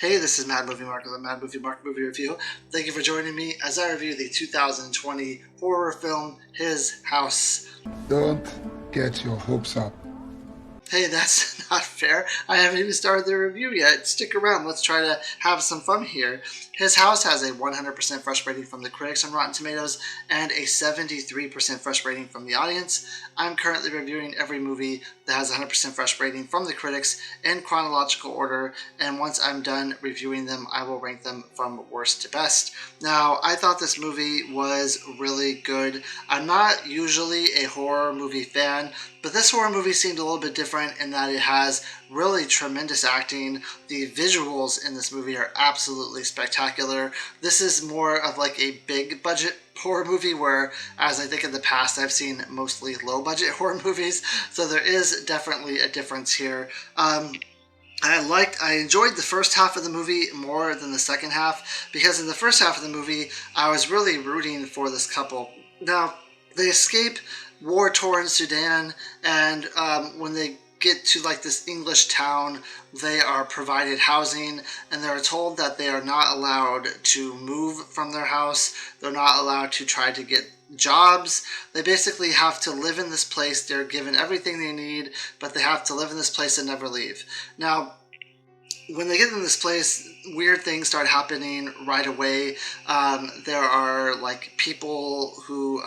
Hey, this is Mad Movie Mark with the Mad Movie Mark Movie Review. Thank you for joining me as I review the 2020 horror film His House. Don't get your hopes up. Hey, that's not fair. I haven't even started the review yet. Stick around. Let's try to have some fun here. His House has a 100% fresh rating from the critics on Rotten Tomatoes and a 73% fresh rating from the audience. I'm currently reviewing every movie that has a 100% fresh rating from the critics in chronological order, and once I'm done reviewing them, I will rank them from worst to best. Now, I thought this movie was really good. I'm not usually a horror movie fan, but this horror movie seemed a little bit different in that it has really tremendous acting. The visuals in this movie are absolutely spectacular. This is more of like a big budget horror movie, where as I think in the past I've seen mostly low budget horror movies, so there is definitely a difference here. I enjoyed the first half of the movie more than the second half, because in the first half of the movie I was really rooting for this couple. Now, they escape war-torn Sudan, and when they get to like this English town, they are provided housing, and they're told that they are not allowed to move from their house. They're not allowed to try to get jobs. They basically have to live in this place. They're given everything they need, but they have to live in this place and never leave. Now, when they get in this place, weird things start happening right away. There are like people who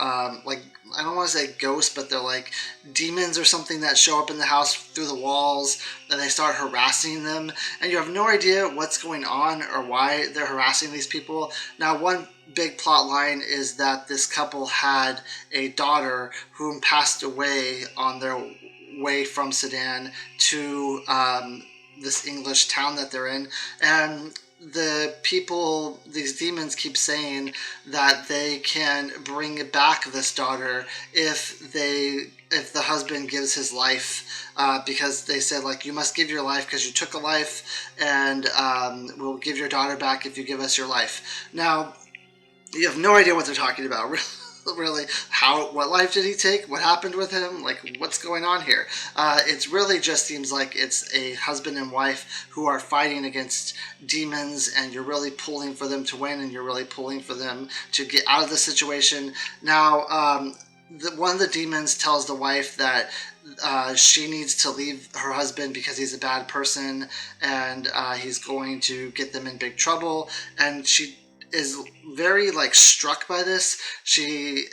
I don't want to say ghosts, but they're like demons or something that show up in the house through the walls, and they start harassing them, and you have no idea what's going on or why they're harassing these people. Now, one big plot line is that this couple had a daughter whom passed away on their way from Sudan to this English town that they're in, and the people, these demons, keep saying that they can bring back this daughter if the husband gives his life, because they said, like, you must give your life because you took a life, and we'll give your daughter back if you give us your life. Now, you have no idea what they're talking about, really. What life did he take? What happened with him? Like, what's going on here? It really just seems like it's a husband and wife who are fighting against demons, and you're really pulling for them to win, and you're really pulling for them to get out of the situation. Now, one of the demons tells the wife that she needs to leave her husband because he's a bad person, and he's going to get them in big trouble, and she is very like struck by this. She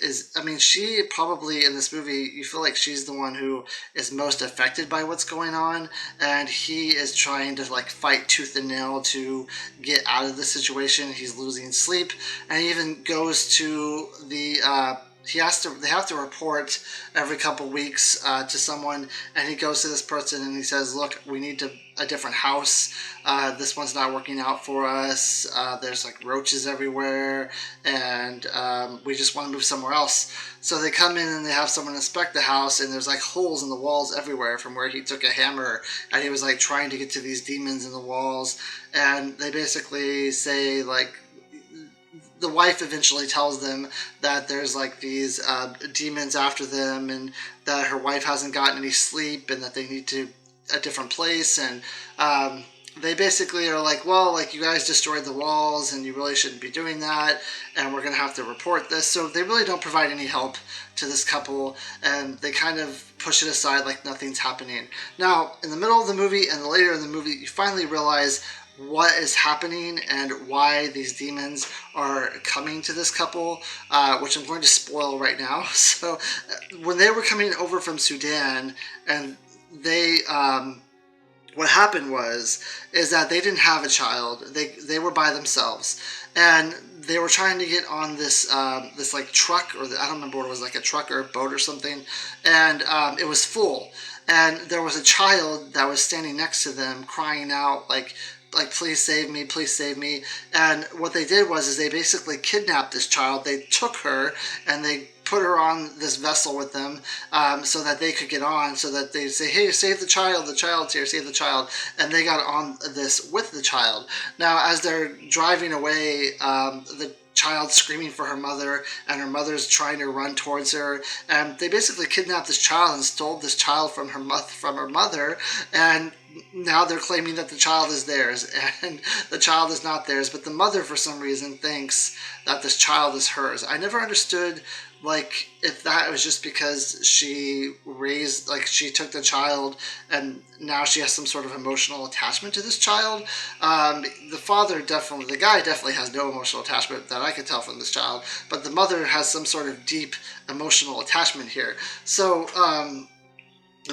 probably in this movie, you feel like she's the one who is most affected by what's going on, and he is trying to like fight tooth and nail to get out of the situation. He's losing sleep, and he even goes to the they have to report every couple weeks to someone, and he goes to this person and he says, look, we need a different house. This one's not working out for us. There's like roaches everywhere, and we just want to move somewhere else. So they come in and they have someone inspect the house, and there's like holes in the walls everywhere from where he took a hammer and he was like trying to get to these demons in the walls. And they basically say, like, the wife eventually tells them that there's like these demons after them, and that her wife hasn't gotten any sleep, and that they need to a different place. And they basically are like, well, like, you guys destroyed the walls and you really shouldn't be doing that, and we're gonna have to report this. So they really don't provide any help to this couple, and they kind of push it aside like nothing's happening. Now, in the middle of the movie and later in the movie, you finally realize what is happening and why these demons are coming to this couple, which I'm going to spoil right now. So when they were coming over from Sudan, and they what happened is that they didn't have a child. They were by themselves, and they were trying to get on this this like truck, or I don't remember what it was, like a truck or a boat or something, and it was full, and there was a child that was standing next to them crying out like, please save me, please save me. And what they did was they basically kidnapped this child. They took her and they put her on this vessel with them, so that they could get on, so that they say, hey, save the child's here, save the child. And they got on this with the child. Now, as they're driving away, the child screaming for her mother, and her mother's trying to run towards her, and they basically kidnapped this child and stole this child from her mother, and now they're claiming that the child is theirs, and the child is not theirs, but the mother for some reason thinks that this child is hers. I never understood like if that was just because she raised, like she took the child and now she has some sort of emotional attachment to this child. The father definitely, the guy definitely has no emotional attachment that I could tell from this child, but the mother has some sort of deep emotional attachment here. So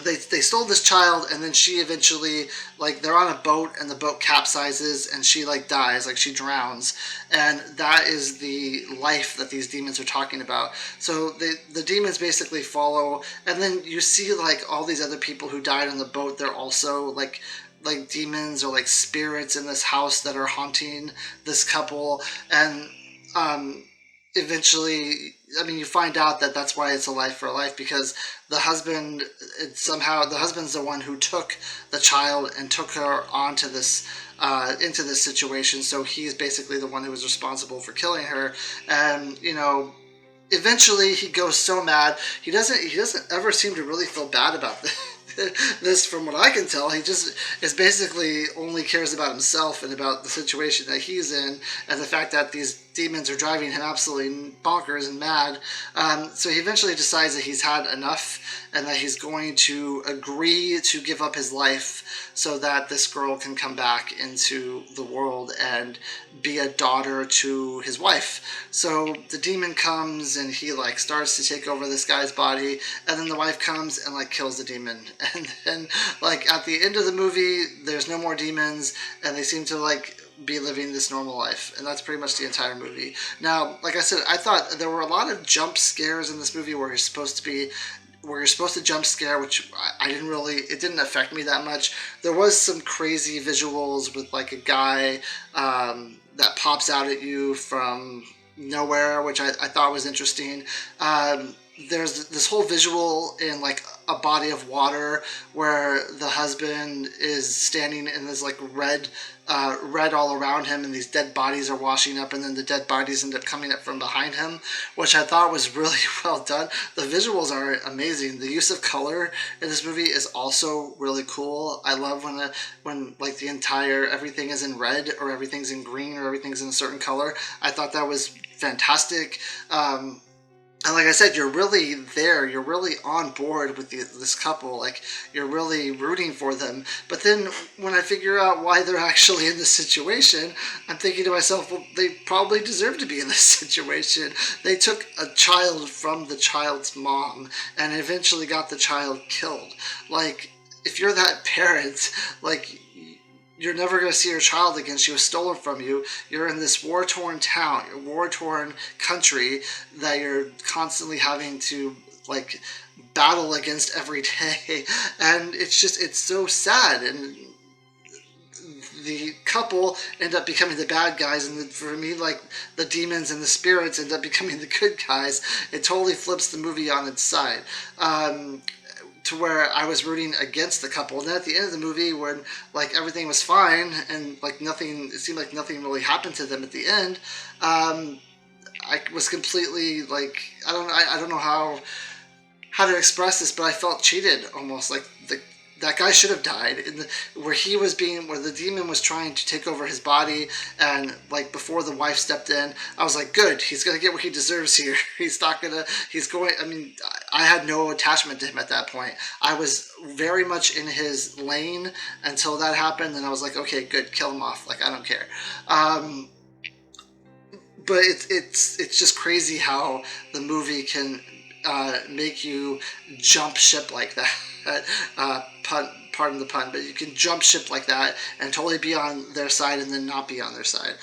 they stole this child, and then she eventually, like, they're on a boat and the boat capsizes and she like dies, like she drowns, and that is the life that these demons are talking about. So the demons basically follow, and then you see like all these other people who died on the boat, they're also like demons or like spirits in this house that are haunting this couple. And eventually, I mean, you find out that that's why it's a life for a life, because the husband, the husband's the one who took the child and took her onto this, into this situation. So he's basically the one who was responsible for killing her. And, you know, eventually he goes so mad, he doesn't ever seem to really feel bad about this from what I can tell. He just is basically only cares about himself and about the situation that he's in, and the fact that these demons are driving him absolutely bonkers and mad. So he eventually decides that he's had enough and that he's going to agree to give up his life so that this girl can come back into the world and be a daughter to his wife. So the demon comes and he like starts to take over this guy's body, and then the wife comes and like kills the demon. And then like at the end of the movie, there's no more demons and they seem to like be living this normal life, and that's pretty much the entire movie. Now, like I said, I thought there were a lot of jump scares in this movie where you're supposed to jump scare, which I didn't really, it didn't affect me that much. There was some crazy visuals with like a guy that pops out at you from nowhere, which I thought was interesting. There's this whole visual in like a body of water where the husband is standing in this like red all around him, and these dead bodies are washing up, and then the dead bodies end up coming up from behind him, which I thought was really well done. The visuals are amazing. The use of color in this movie is also really cool. I love when like the entire, everything is in red or everything's in green or everything's in a certain color. I thought that was fantastic. And like I said, you're really there. You're really on board with this couple. Like, you're really rooting for them. But then when I figure out why they're actually in this situation, I'm thinking to myself, well, they probably deserve to be in this situation. They took a child from the child's mom and eventually got the child killed. Like, if you're that parent, like, you're never going to see your child again. She was stolen from you. You're in this war-torn town, war-torn country that you're constantly having to, like, battle against every day. And it's just, it's so sad. And the couple end up becoming the bad guys, and for me, like, the demons and the spirits end up becoming the good guys. It totally flips the movie on its side. To where I was rooting against the couple. And then at the end of the movie, when like everything was fine and like nothing, it seemed like nothing really happened to them at the end, I was completely like, I don't know how to express this, but I felt cheated almost. Like that guy should have died. Where the demon was trying to take over his body, and like before the wife stepped in, I was like, good, he's gonna get what he deserves here. I mean, I had no attachment to him at that point. I was very much in his lane until that happened, and I was like, okay, good, kill him off. Like, I don't care. But it's just crazy how the movie can make you jump ship like that. Pardon the pun, but you can jump ship like that and totally be on their side and then not be on their side.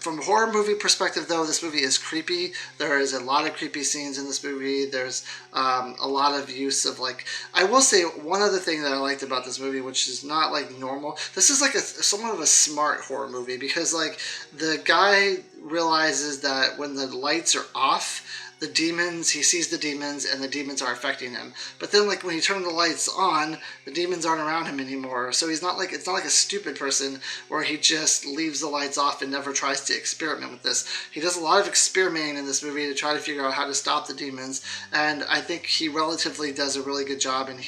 From a horror movie perspective, though, this movie is creepy. There is a lot of creepy scenes in this movie. There's a lot of use of, like, I will say one other thing that I liked about this movie, which is not like normal. This is like somewhat of a smart horror movie, because like the guy realizes that when the lights are off, he sees the demons, and the demons are affecting him. But then, like, when he turned the lights on, the demons aren't around him anymore. So it's not like a stupid person where he just leaves the lights off and never tries to experiment with this. He does a lot of experimenting in this movie to try to figure out how to stop the demons, and I think he relatively does a really good job, and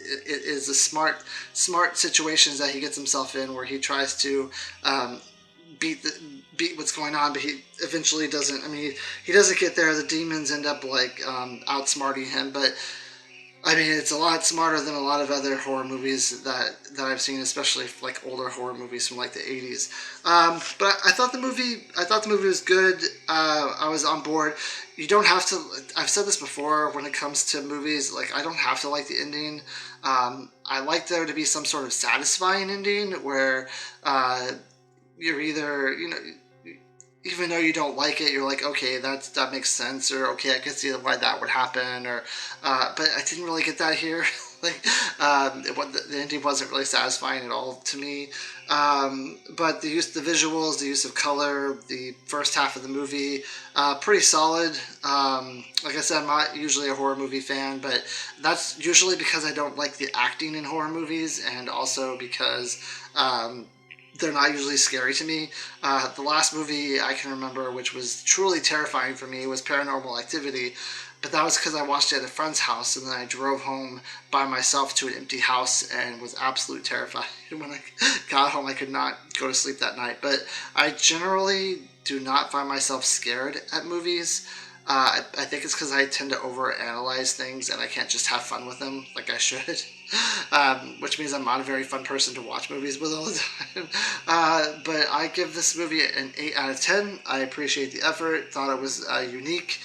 it is a smart situations that he gets himself in where he tries to beat what's going on, but he eventually doesn't. I mean, he doesn't get there. The demons end up like outsmarting him, but I mean, it's a lot smarter than a lot of other horror movies that I've seen, especially like older horror movies from like the '80s. But I thought the movie was good. I was on board. You don't have to. I've said this before. When it comes to movies, like I don't have to like the ending. I like there to be some sort of satisfying ending where you're either even though you don't like it, you're like, okay, that makes sense, or okay, I can see why that would happen, or but I didn't really get that here. Like, the ending wasn't really satisfying at all to me. But the visuals, the use of color, the first half of the movie, pretty solid. Like I said, I'm not usually a horror movie fan, but that's usually because I don't like the acting in horror movies, and also because they're not usually scary to me. The last movie I can remember, which was truly terrifying for me, was Paranormal Activity. But that was because I watched it at a friend's house, and then I drove home by myself to an empty house and was absolutely terrified. When I got home, I could not go to sleep that night. But I generally do not find myself scared at movies. I think it's because I tend to overanalyze things and I can't just have fun with them like I should. Which means I'm not a very fun person to watch movies with all the time. But I give this movie an 8 out of 10. I appreciate the effort. Thought it was unique,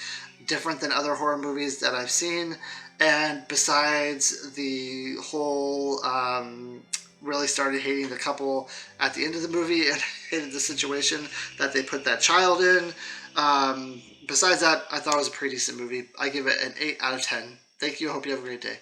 different than other horror movies that I've seen. And besides the whole really started hating the couple at the end of the movie and hated the situation that they put that child in. Besides that, I thought it was a pretty decent movie. I give it an 8 out of 10. Thank you. I hope you have a great day.